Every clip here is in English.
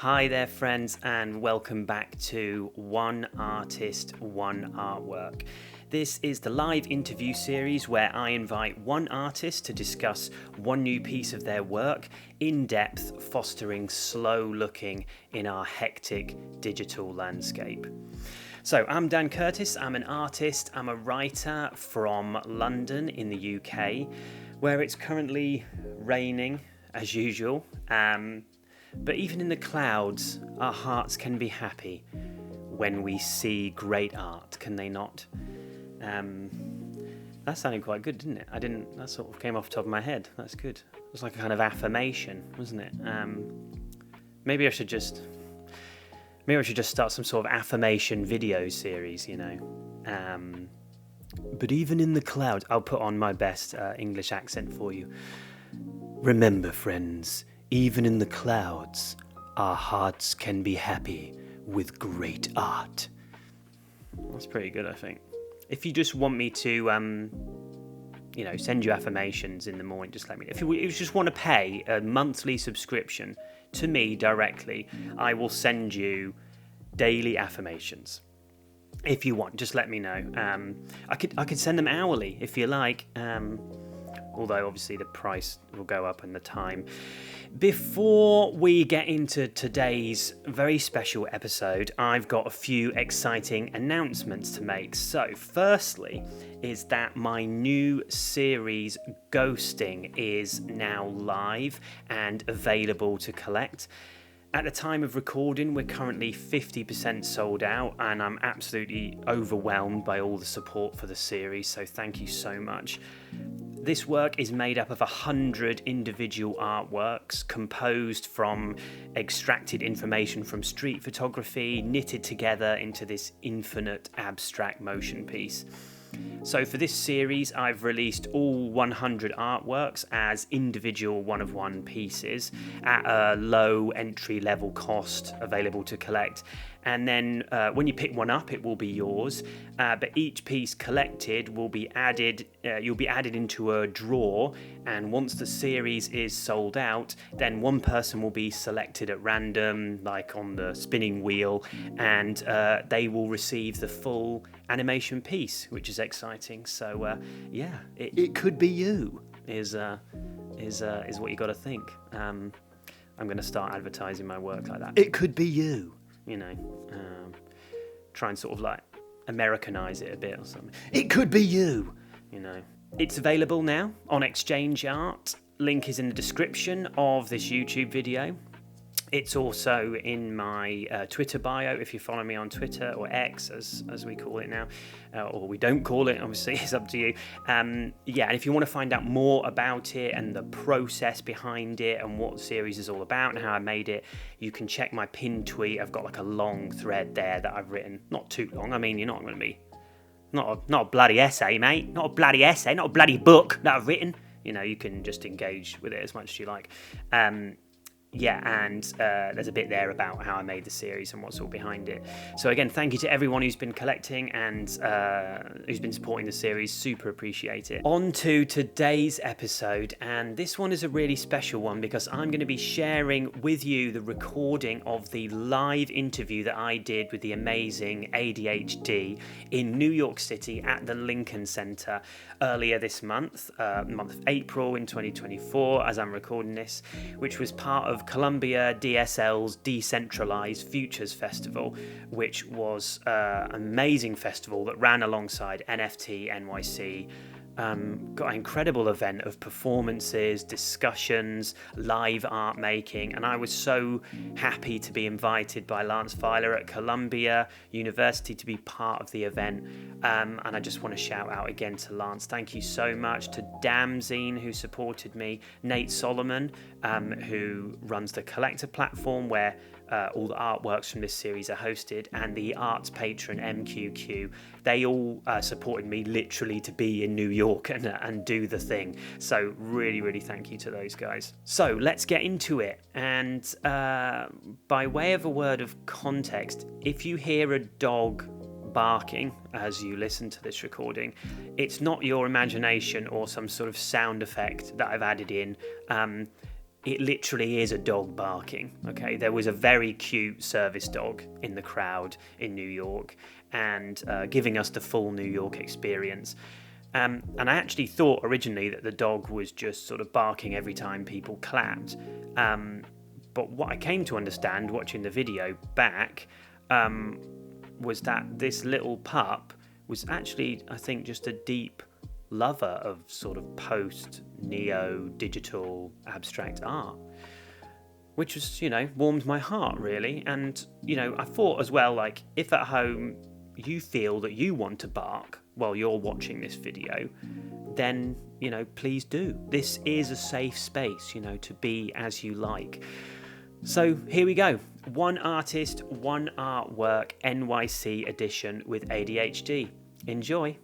Hi there, friends, and welcome back to One Artist, One Artwork. This is the live interview series where I invite one artist to discuss one new piece of their work in depth, fostering slow looking in our hectic digital landscape. So I'm Dan Curtis, I'm an artist, I'm a writer from London in the UK, where it's currently raining as usual. But even in the clouds, our hearts can be happy when we see great art, can they not? That sounded quite good, didn't it? That sort of came off the top of my head. That's good. It was like a kind of affirmation, wasn't it? Maybe I should just start some sort of affirmation video series, you know. But even in the clouds, I'll put on my best English accent for you. Remember, friends, even in the clouds, our hearts can be happy with great art. That's pretty good, I think. If you just want me to, send you affirmations in the morning, just let me know. If you just want to pay a monthly subscription to me directly, I will send you daily affirmations. If you want, just let me know. I could send them hourly if you like. Although obviously the price will go up and the time. Before we get into today's very special episode, I've got a few exciting announcements to make. So firstly is that my new series Ghosting is now live and available to collect. At the time of recording, we're currently 50% sold out, and I'm absolutely overwhelmed by all the support for the series, so thank you so much. This work is made up of 100 individual artworks composed from extracted information from street photography, knitted together into this infinite abstract motion piece. So for this series, I've released all 100 artworks as individual one-of-one pieces at a low entry-level cost available to collect. And then when you pick one up, it will be yours. But each piece collected will be added. You'll be added into a drawer. And once the series is sold out, then one person will be selected at random, like on the spinning wheel, and they will receive the full animation piece, which is exciting. So it could be you. Is what you got to think. I'm going to start advertising my work like that. It could be you. You know, try and sort of like Americanize it a bit or something. It could be you, you know. It's available now on Exchange Art. Link is in the description of this YouTube video. It's also in my Twitter bio if you follow me on Twitter, or X as we call it now, or we don't call it, obviously, it's up to you. And if you want to find out more about it and the process behind it and what the series is all about and how I made it, you can check my pinned tweet. I've got like a long thread there that I've written, not too long. I mean, you're not going to be, not a bloody essay, mate, not a bloody essay, not a bloody book that I've written. You know, you can just engage with it as much as you like. There's a bit there about how I made the series and what's all behind it. So again, thank you to everyone who's been collecting and who's been supporting the series. Super appreciate it. On to today's episode, and this one is a really special one because I'm going to be sharing with you the recording of the live interview that I did with the amazing ADHD in New York City at the Lincoln Center earlier this month, month of April in 2024, as I'm recording this, which was part of Columbia DSL's Decentralized Futures Festival, which was an amazing festival that ran alongside NFT NYC. Got an incredible event of performances, discussions, live art making, and I was so happy to be invited by Lance Filer at Columbia University to be part of the event. And I just want to shout out again to Lance. Thank you so much to Damzine, who supported me, Nate Solomon, who runs the Collector platform where all the artworks from this series are hosted, and the arts patron MQQ. They all supported me literally to be in New York and do the thing. So really, really thank you to those guys. So let's get into it. And by way of a word of context, if you hear a dog barking as you listen to this recording, it's not your imagination or some sort of sound effect that I've added in. it literally is a dog barking. Okay, there was a very cute service dog in the crowd in New York, and giving us the full New York experience. And I actually thought originally that the dog was just sort of barking every time people clapped. But what I came to understand watching the video back was that this little pup was actually, I think, just a deep lover of sort of post-neo-digital abstract art, which was, warmed my heart, really. And, I thought as well, like, if at home you feel that you want to bark while you're watching this video, then, please do. This is a safe space, to be as you like. So here we go. One artist, one artwork, NYC edition with ADHD. Enjoy.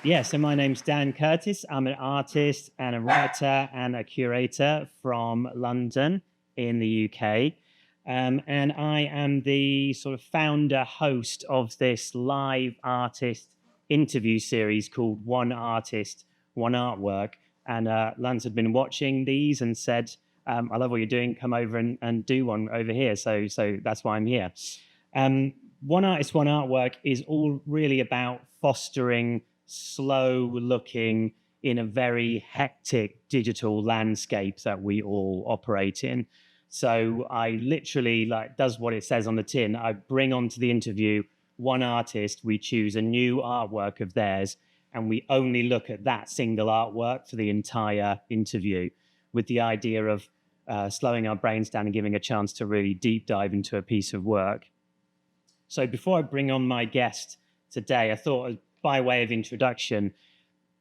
Yeah, so my name's Dan Curtis. I'm an artist and a writer and a curator from London in the UK. And I am the sort of founder host of this live artist interview series called One Artist, One Artwork. And Lance had been watching these and said, I love what you're doing, come over and do one over here. So that's why I'm here. One Artist, One Artwork is all really about fostering slow looking in a very hectic digital landscape that we all operate in. So I literally does what it says on the tin. I bring onto the interview one artist, we choose a new artwork of theirs, and we only look at that single artwork for the entire interview, with the idea of slowing our brains down and giving a chance to really deep dive into a piece of work. So before I bring on my guest today, I thought, by way of introduction,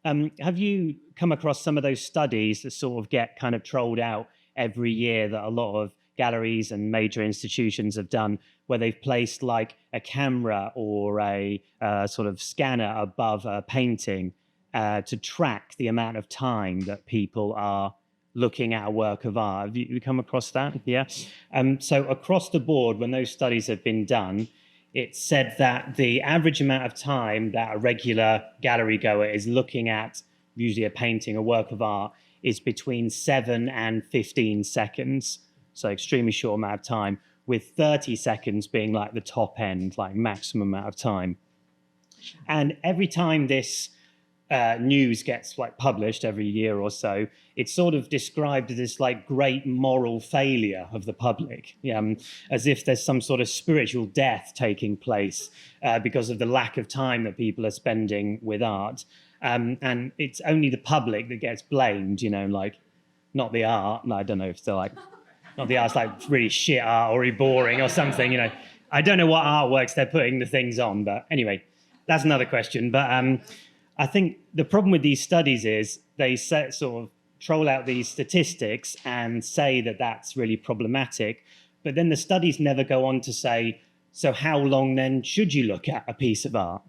have you come across some of those studies that sort of get kind of trolled out every year that a lot of galleries and major institutions have done, where they've placed like a camera or a sort of scanner above a painting to track the amount of time that people are looking at a work of art? Have you come across that? Yeah. So across the board, when those studies have been done, it said that the average amount of time that a regular gallery goer is looking at usually a painting, a work of art, is between 7 and 15 seconds. So extremely short amount of time, with 30 seconds being like the top end, like maximum amount of time. And every time this news gets like published every year or so, it's sort of described as this like great moral failure of the public, as if there's some sort of spiritual death taking place because of the lack of time that people are spending with art. And it's only the public that gets blamed, like not the art. No, I don't know if they're like, not the art's like really shit art or really boring or something, I don't know what artworks they're putting the things on, but anyway, that's another question. But I think the problem with these studies is they sort of troll out these statistics and say that that's really problematic, but then the studies never go on to say, so how long then should you look at a piece of art?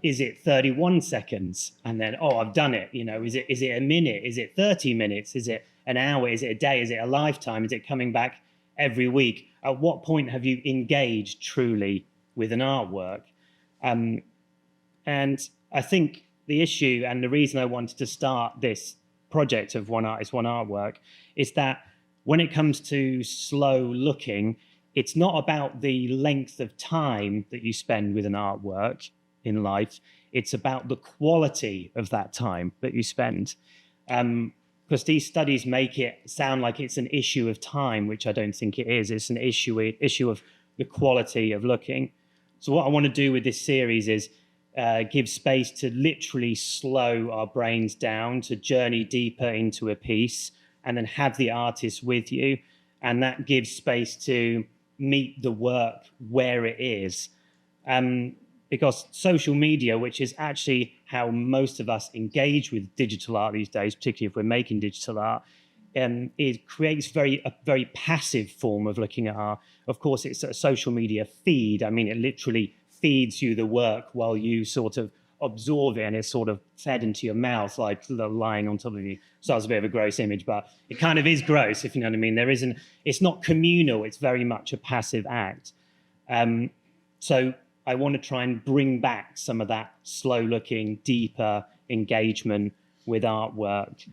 Is it 31 seconds? And then, I've done it. Is it a minute? Is it 30 minutes? Is it an hour? Is it a day? Is it a lifetime? Is it coming back every week? At what point have you engaged truly with an artwork? And I think the issue and the reason I wanted to start this project of One Artist, One Artwork is that when it comes to slow looking, it's not about the length of time that you spend with an artwork in life. It's about the quality of that time that you spend. Because these studies make it sound like it's an issue of time, which I don't think it is. It's an issue of the quality of looking. So what I want to do with this series is give space to literally slow our brains down, to journey deeper into a piece, and then have the artist with you. And that gives space to meet the work where it is. Because social media, which is actually how most of us engage with digital art these days, particularly if we're making digital art, it creates a very passive form of looking at art. Of course, it's a social media feed. I mean, it literally feeds you the work while you sort of absorb it, and it's sort of fed into your mouth, like lying on top of you. So it's a bit of a gross image, but it kind of is gross, if you know what I mean. It's not communal, it's very much a passive act. So I want to try and bring back some of that slow looking, deeper engagement with artwork.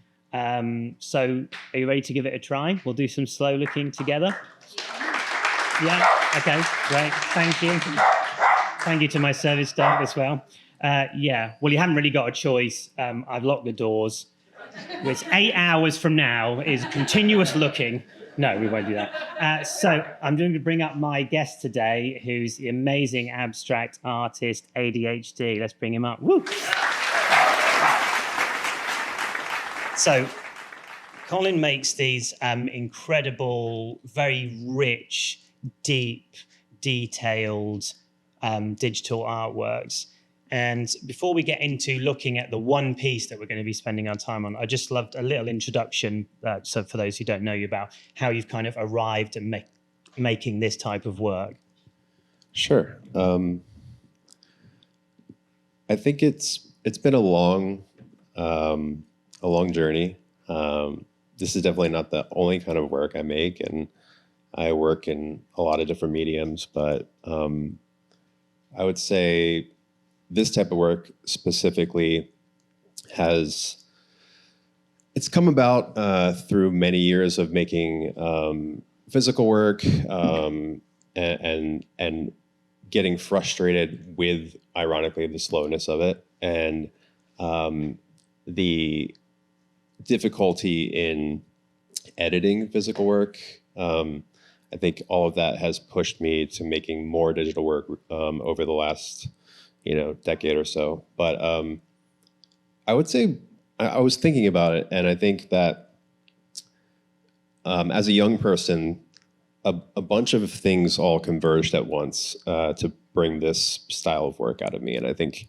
So are you ready to give it a try? We'll do some slow looking together. Yeah, okay, great, thank you. Thank you to my service staff as well. Yeah, well, you haven't really got a choice. I've locked the doors, which 8 hours from now is continuous looking. No, we won't do that. So I'm going to bring up my guest today, who's the amazing abstract artist, ADHD. Let's bring him up. Woo! So Colin makes these incredible, very rich, deep, detailed digital artworks. And before we get into looking at the one piece that we're going to be spending our time on, I just loved a little introduction, so for those who don't know you, about how you've kind of arrived at making this type of work. Sure. I think it's been a long journey. This is definitely not the only kind of work I make, and I work in a lot of different mediums, but I would say this type of work specifically it's come about through many years of making physical work and getting frustrated with, ironically, the slowness of it and the difficulty in editing physical work. I think all of that has pushed me to making more digital work over the last decade or so. But I would say I was thinking about it, and I think that as a young person, a bunch of things all converged at once to bring this style of work out of me. And I think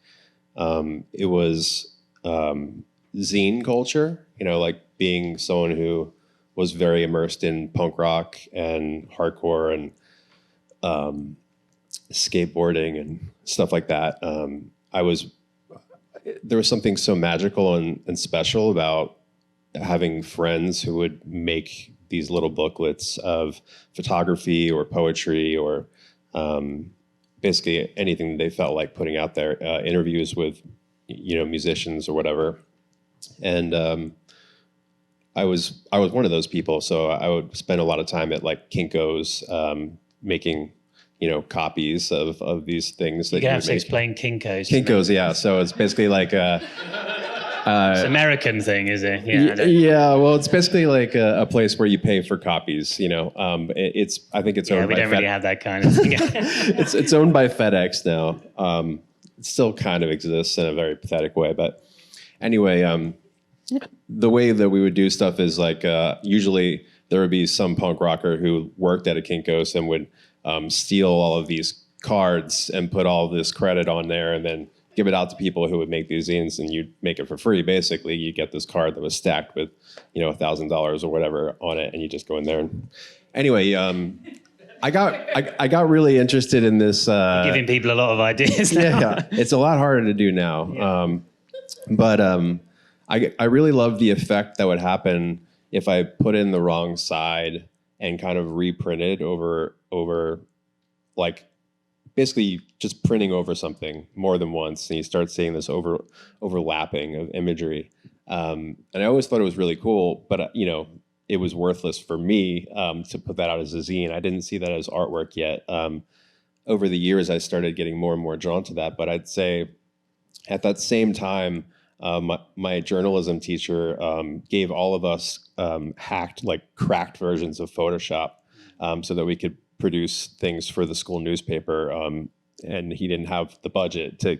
it was zine culture, like being someone who was very immersed in punk rock and hardcore and skateboarding and stuff like that. There was something so magical and special about having friends who would make these little booklets of photography or poetry or basically anything they felt like putting out there, interviews with musicians or whatever. And I was one of those people, so I would spend a lot of time at like Kinko's making copies of these things that you have to explain Kinko's. Kinko's, yeah. So it's basically like it's an American thing, is it? Yeah. Well, it's basically like a place where you pay for copies. I think it's owned by we don't really have that kind of thing. It's owned by FedEx now. It still kind of exists in a very pathetic way, but anyway, the way that we would do stuff is like usually there would be some punk rocker who worked at a Kinko's and would steal all of these cards and put all this credit on there and then give it out to people who would make these zines, and you'd make it for free. Basically, you get this card that was stacked with, $1,000 or whatever on it, and you just go in there. And anyway, I got really interested in this. You're giving people a lot of ideas now. Yeah, it's a lot harder to do now. Yeah. But I really love the effect that would happen if I put in the wrong side and kind of reprinted over like basically just printing over something more than once, and you start seeing this overlapping of imagery. And I always thought it was really cool, but it was worthless for me to put that out as a zine. I didn't see that as artwork yet. Over the years, I started getting more and more drawn to that. But I'd say at that same time, my journalism teacher gave all of us cracked versions of Photoshop so that we could produce things for the school newspaper. And he didn't have the budget to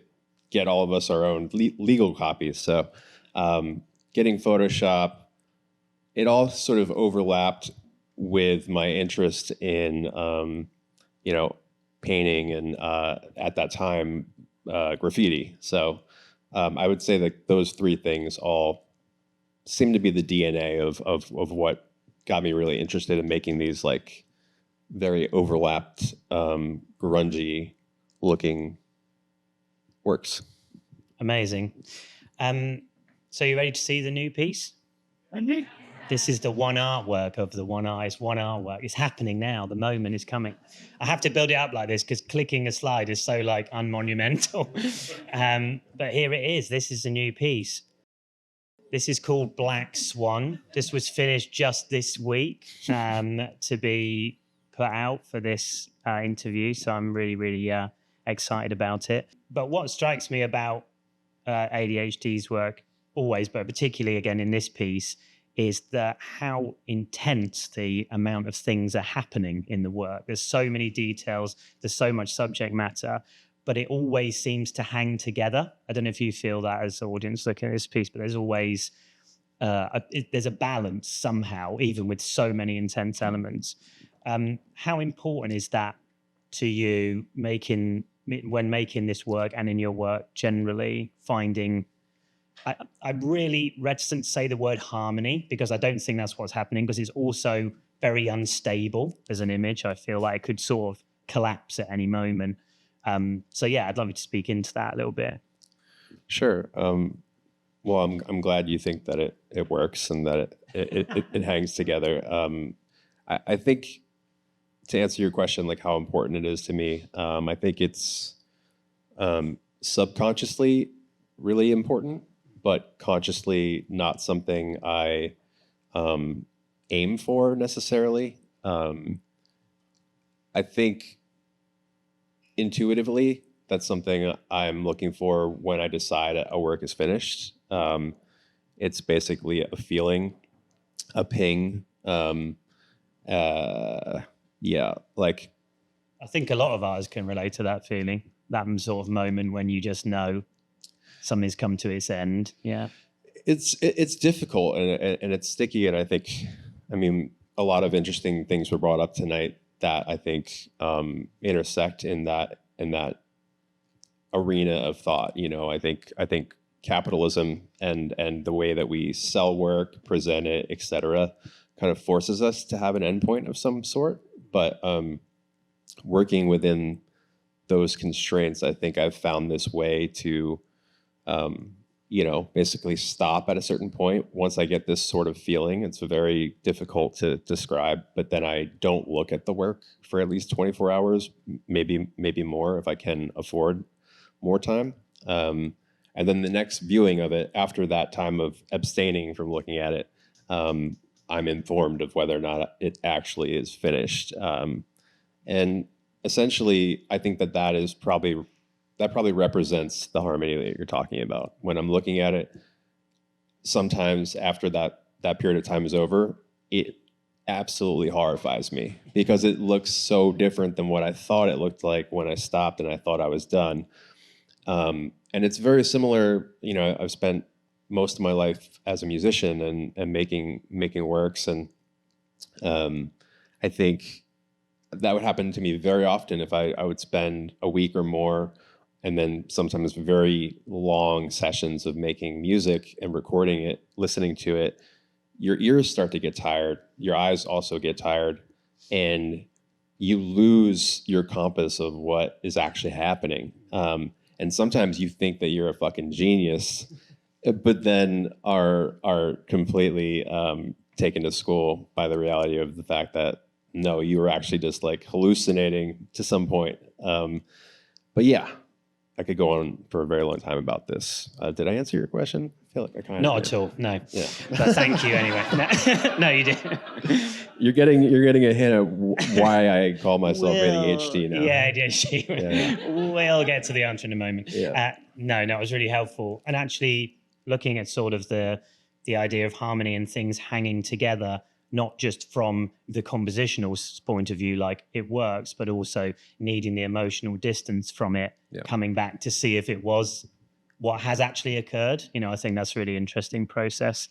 get all of us our own legal copies. So getting Photoshop, it all sort of overlapped with my interest in, painting and at that time, graffiti. So I would say that those three things all seem to be the DNA of what got me really interested in making these like very overlapped, grungy looking works. Amazing. So you ready to see the new piece? This is the one artwork of the one eye. It's one artwork. It's happening now. The moment is coming. I have to build it up like this because clicking a slide is so like unmonumental. But here it is. This is a new piece. This is called Black Swan. This was finished just this week to be put out for this interview. So I'm really, really excited about it. But what strikes me about ADHD's work always, but particularly again in this piece, is that how intense the amount of things are happening in the work. There's so many details, there's so much subject matter, but it always seems to hang together. I don't know if you feel that as an audience looking at this piece, but there's always, there's a balance somehow, even with so many intense elements. How important is that to you when making this work and in your work generally, finding I'm really reticent to say the word harmony because I don't think that's what's happening, because it's also very unstable as an image. I feel like it could sort of collapse at any moment. So yeah, I'd love you to speak into that a little bit. Sure. Well, I'm glad you think that it works and that it hangs together. I think to answer your question, like how important it is to me, I think it's subconsciously really important, but consciously not something I aim for necessarily. I think intuitively, that's something I'm looking for when I decide a work is finished. It's basically a feeling, a ping. Yeah, like. I think a lot of ours can relate to that feeling, that sort of moment when you just know something's come to its end. Yeah, it's difficult and it's sticky, and I mean, a lot of interesting things were brought up tonight that I think intersect in that arena of thought. You know, I think capitalism and the way that we sell work, present it, etc., kind of forces us to have an endpoint of some sort. But working within those constraints, I think I've found this way to basically stop at a certain point. Once I get this sort of feeling, it's very difficult to describe, but then I don't look at the work for at least 24 hours, maybe more if I can afford more time. And then the next viewing of it, after that time of abstaining from looking at it, I'm informed of whether or not it actually is finished. And essentially, I think that is probably represents the harmony that you're talking about. When I'm looking at it, sometimes after that period of time is over, it absolutely horrifies me because it looks so different than what I thought it looked like when I stopped and I thought I was done. And it's very similar. You know, I've spent most of my life as a musician and making works, and I think that would happen to me very often if I would spend a week or more, and then sometimes very long sessions of making music and recording it, listening to it. Your ears start to get tired. Your eyes also get tired, and you lose your compass of what is actually happening. And sometimes you think that you're a fucking genius, but then are completely taken to school by the reality of the fact that no, you were actually just like hallucinating to some point. But yeah, I could go on for a very long time about this. Did I answer your question? I feel like I kind of Not at all. No. Yeah. But thank you anyway. No, you did. You're getting a hint at why I call myself ADHD now. Yeah, ADHD. Yeah. We'll get to the answer in a moment. Yeah. No, it was really helpful. And actually looking at sort of the idea of harmony and things hanging together, not just from the compositional point of view, like it works, but also needing the emotional distance from it, coming back to see if it was what has actually occurred. You know, I think that's a really interesting process.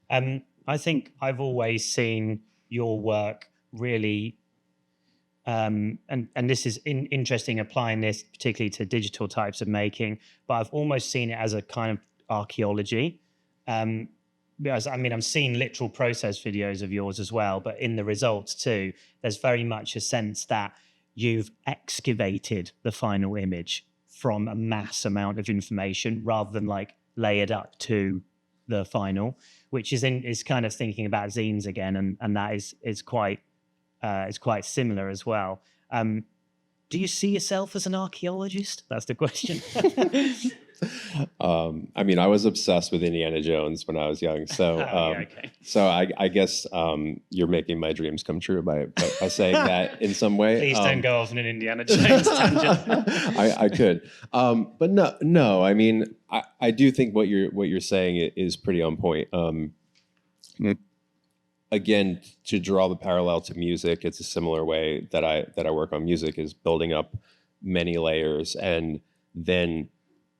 I think I've always seen your work really, and this is interesting applying this particularly to digital types of making, but I've almost seen it as a kind of archaeology. Because I mean, I'm seeing literal process videos of yours as well, but in the results too, there's very much a sense that you've excavated the final image from a mass amount of information rather than like lay it up to the final, which is kind of thinking about zines again, and that is quite similar as well. Do you see yourself as an archaeologist? That's the question. I mean, I was obsessed with Indiana Jones when I was young, so okay. so I guess you're making my dreams come true by saying that in some way. Please don't go off on an Indiana Jones tangent. I could, but no. I mean, I do think what you're saying is pretty on point. Again, to draw the parallel to music, it's a similar way that I work on music, is building up many layers and then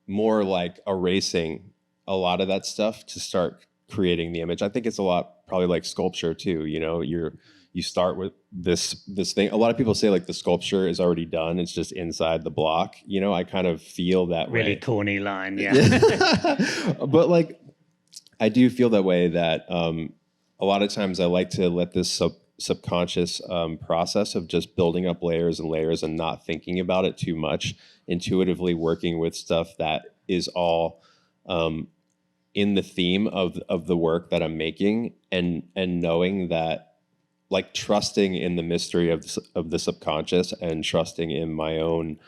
more like erasing a lot of that stuff to start creating the image. I think it's a lot probably like sculpture too. You know, you start with this thing. A lot of people say like the sculpture is already done. It's just inside the block. You know, I kind of feel that really way. Corny line, yeah. But like, I do feel that way, that a lot of times I like to let this subconscious process of just building up layers and layers and not thinking about it too much, intuitively working with stuff that is all in the theme of the work that I'm making, and knowing that, like, trusting in the mystery of the subconscious and trusting in my own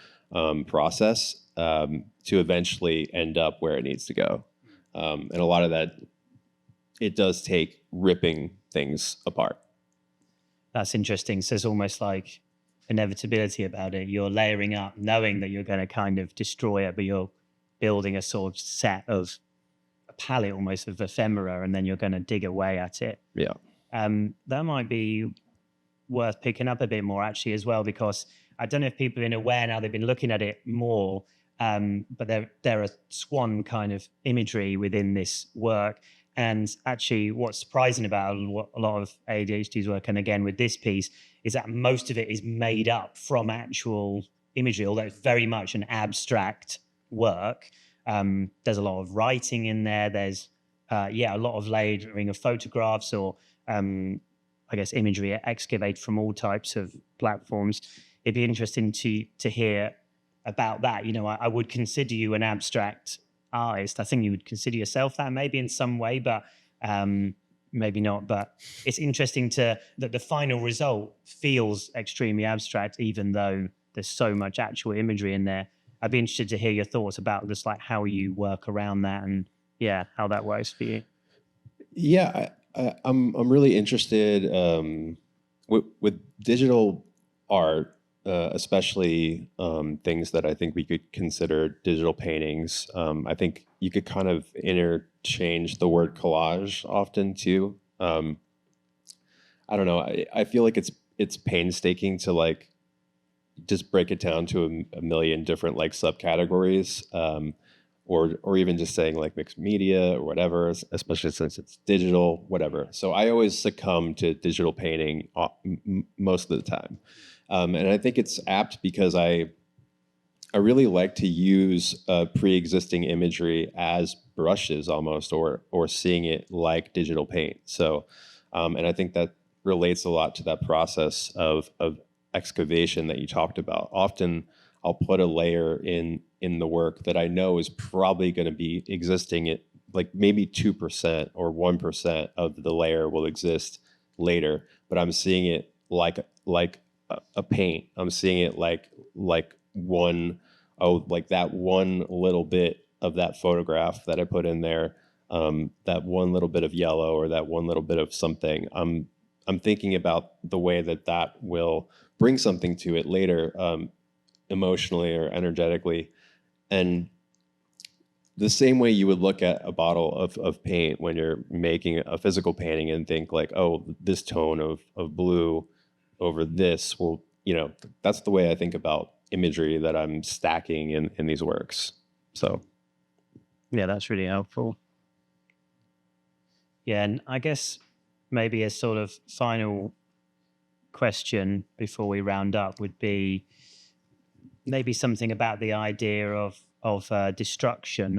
process to eventually end up where it needs to go. And a lot of that, it does take ripping things apart. That's interesting. So it's almost like inevitability about it. You're layering up, knowing that you're going to kind of destroy it, but you're building a sort of set of a palette almost of ephemera, and then you're going to dig away at it. Yeah. That might be worth picking up a bit more actually as well, because I don't know if people have been aware now, they've been looking at it more, but there are swan kind of imagery within this work. And actually what's surprising about a lot of ADHD's work, and again with this piece, is that most of it is made up from actual imagery, although it's very much an abstract work. There's a lot of writing in there. There's a lot of layering of photographs, or I guess imagery excavated from all types of platforms. It'd be interesting to hear about that. You know, I would consider you an abstract artist. I think you would consider yourself that maybe in some way, but maybe not. But it's interesting that the final result feels extremely abstract, even though there's so much actual imagery in there. I'd be interested to hear your thoughts about just like how you work around that, and how that works for you. Yeah, I'm really interested with digital art. Especially things that I think we could consider digital paintings. I think you could kind of interchange the word collage often too. I don't know. I feel like it's painstaking to like just break it down to a million different like subcategories, or even just saying like mixed media or whatever, especially since it's digital, whatever. So I always succumb to digital painting most of the time. And I think it's apt because I really like to use pre-existing imagery as brushes almost, or seeing it like digital paint. So, and I think that relates a lot to that process of excavation that you talked about. Often I'll put a layer in the work that I know is probably going to be existing at like maybe 2% or 1% of the layer will exist later, but I'm seeing it like a paint. I'm seeing it like that one little bit of that photograph that I put in there, that one little bit of yellow or that one little bit of something. I'm thinking about the way that will bring something to it later, emotionally or energetically. And the same way you would look at a bottle of paint when you're making a physical painting and think like, oh, this tone of blue over this will, that's the way I think about imagery that I'm stacking in these works. So yeah, that's really helpful. Yeah, and I guess maybe a sort of final question before we round up would be maybe something about the idea of destruction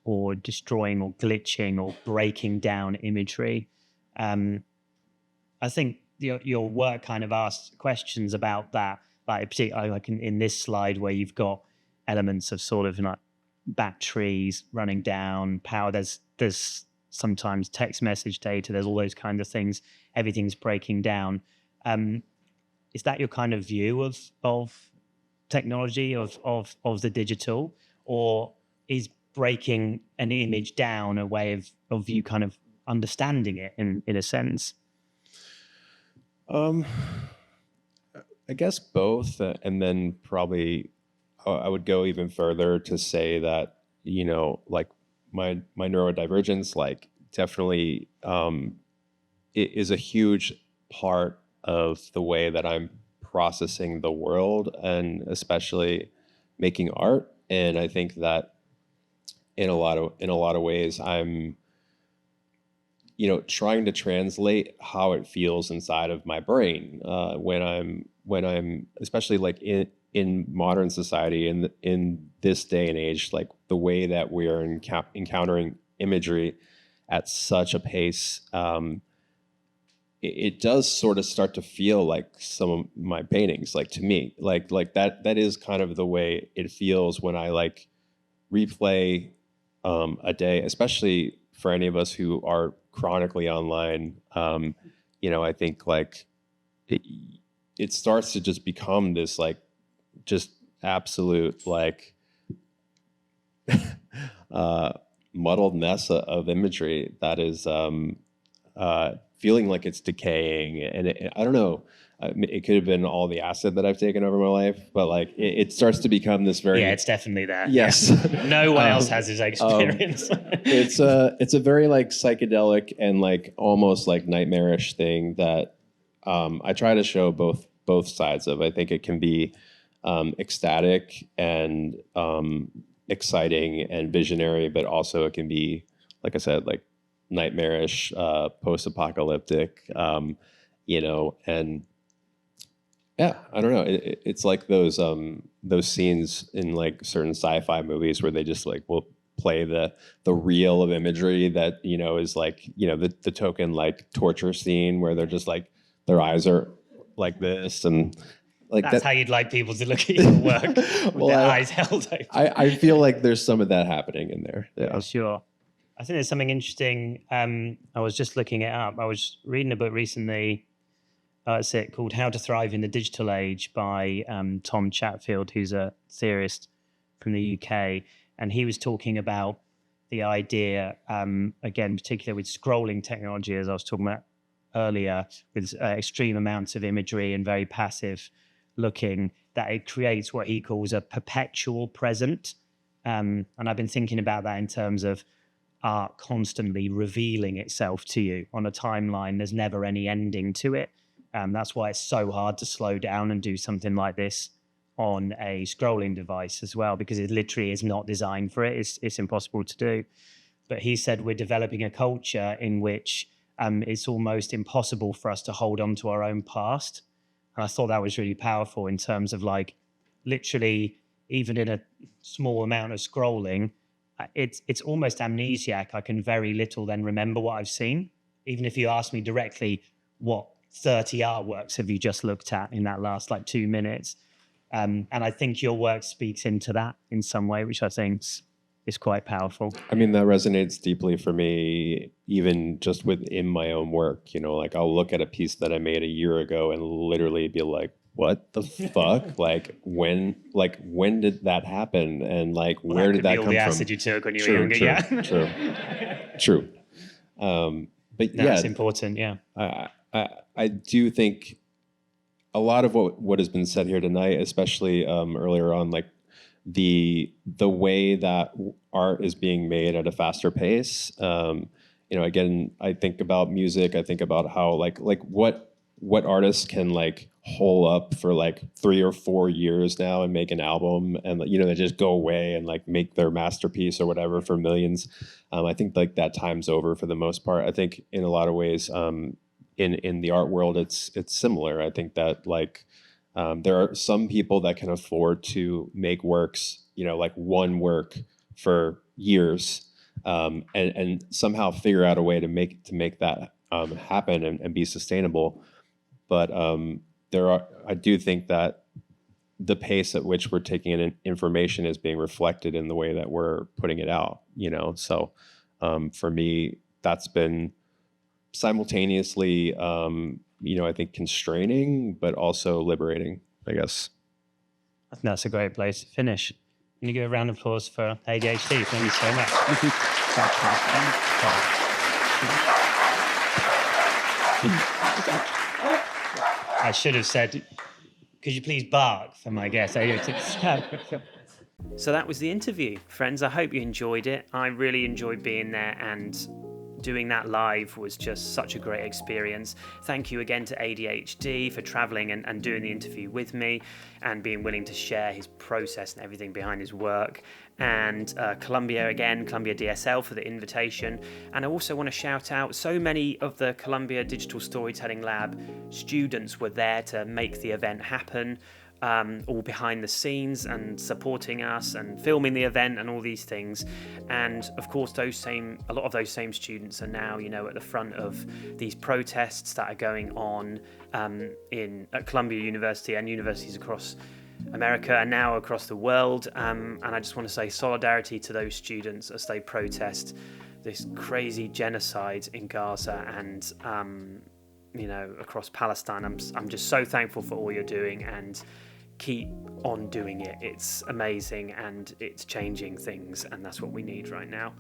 or destroying or glitching or breaking down imagery. I think your work kind of asks questions about that, like particularly like in this slide where you've got elements of sort of like batteries running down, power. There's sometimes text message data. There's all those kinds of things. Everything's breaking down. Is that your kind of view of technology, of the digital, or is breaking an image down a way of you kind of understanding it in a sense? I guess both, and then probably I would go even further to say that, like my neurodivergence, like definitely it is a huge part of the way that I'm processing the world, and especially making art. And I think that in a lot of ways, I'm trying to translate how it feels inside of my brain when I'm especially like in modern society, in this day and age, like the way that we are encountering imagery at such a pace, it does sort of start to feel like some of my paintings, like to me, like that is kind of the way it feels when I like replay a day, especially for any of us who are chronically online. I think like it starts to just become this like just absolute like muddled mess of imagery that is feeling like it's decaying. And I don't know, it could have been all the acid that I've taken over my life, but like it starts to become this very... Yeah, it's definitely there. Yes. Yeah. No one else has this experience. It's a very like psychedelic and like almost like nightmarish thing that I try to show both sides of. I think it can be ecstatic and exciting and visionary, but also it can be, like I said, like nightmarish, post-apocalyptic, and yeah, I don't know. It's like those scenes in like certain sci-fi movies where they just like will play the reel of imagery that is like the token like torture scene where they're just like their eyes are like this, and like that's how you'd like people to look at your work with well, their eyes held open. I feel like there's some of that happening in there. Yeah, sure. I think there's something interesting. I was just looking it up. I was reading a book recently. It's called How to Thrive in the Digital Age by Tom Chatfield, who's a theorist from the UK. And he was talking about the idea, again, particularly with scrolling technology, as I was talking about earlier, with extreme amounts of imagery and very passive looking, that it creates what he calls a perpetual present. And I've been thinking about that in terms of art constantly revealing itself to you on a timeline. There's never any ending to it. That's why it's so hard to slow down and do something like this on a scrolling device as well, because it literally is not designed for it. It's impossible to do. But he said we're developing a culture in which it's almost impossible for us to hold on to our own past. And I thought that was really powerful in terms of like literally even in a small amount of scrolling, it's almost amnesiac. I can very little then remember what I've seen. Even if you ask me directly, what 30 artworks have you just looked at in that last like 2 minutes? And I think your work speaks into that in some way, which I think is quite powerful. I mean, that resonates deeply for me, even just within my own work. Like I'll look at a piece that I made a year ago and literally be like, what the fuck? like when did that happen? And like, where did that come from? All the acid you took when you were younger. True. But no, yeah, it's important. Yeah. I do think a lot of what has been said here tonight, especially earlier on, like the way that art is being made at a faster pace. Again, I think about music. I think about how like what artists can like hole up for like 3 or 4 years now and make an album, and they just go away and like make their masterpiece or whatever for millions. I think like that time's over for the most part. I think in a lot of ways, in the art world, it's similar. I think that like there are some people that can afford to make works, like one work for years, and somehow figure out a way to make that happen and be sustainable. But I do think that the pace at which we're taking in information is being reflected in the way that we're putting it out. So for me, that's been simultaneously, I think constraining, but also liberating, I guess. I think that's a great place to finish. Can you give a round of applause for ADHD? Thank you so much. I should have said, could you please bark for my guest? So that was the interview, friends. I hope you enjoyed it. I really enjoyed being there, and doing that live was just such a great experience. Thank you again to ADHD for traveling and doing the interview with me and being willing to share his process and everything behind his work. And Columbia DSL for the invitation. And I also want to shout out, so many of the Columbia Digital Storytelling Lab students were there to make the event happen. All behind the scenes and supporting us and filming the event and all these things. And of course, a lot of those same students are now, at the front of these protests that are going on at Columbia University and universities across America and now across the world. And I just want to say solidarity to those students as they protest this crazy genocide in Gaza and across Palestine. I'm just so thankful for all you're doing, and keep on doing it. It's amazing and it's changing things, and that's what we need right now.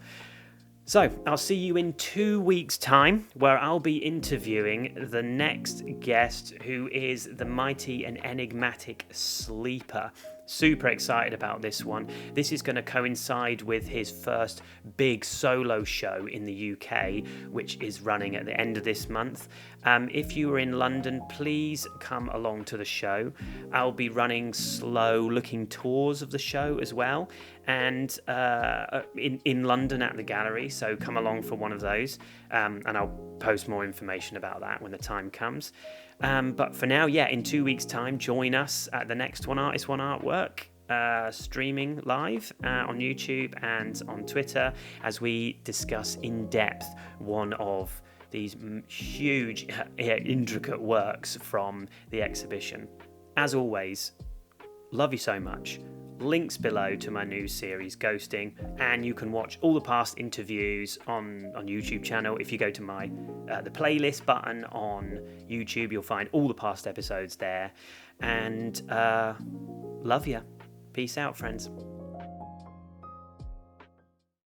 So I'll see you in 2 weeks' time, where I'll be interviewing the next guest, who is the mighty and enigmatic Sleeper. Super excited about this one. This is going to coincide with his first big solo show in the UK, which is running at the end of this month. If you are in London, please come along to the show. I'll be running slow-looking tours of the show as well, and in London at the gallery, so come along for one of those, and I'll post more information about that when the time comes. But for now, in 2 weeks' time, join us at the next One Artist, One Artwork, streaming live on YouTube and on Twitter, as we discuss in depth one of these huge, intricate works from the exhibition. As always, love you so much. Links below to my new series, Ghosting, and you can watch all the past interviews on YouTube channel. If you go to my the playlist button on YouTube, you'll find all the past episodes there. And love ya. Peace out, friends.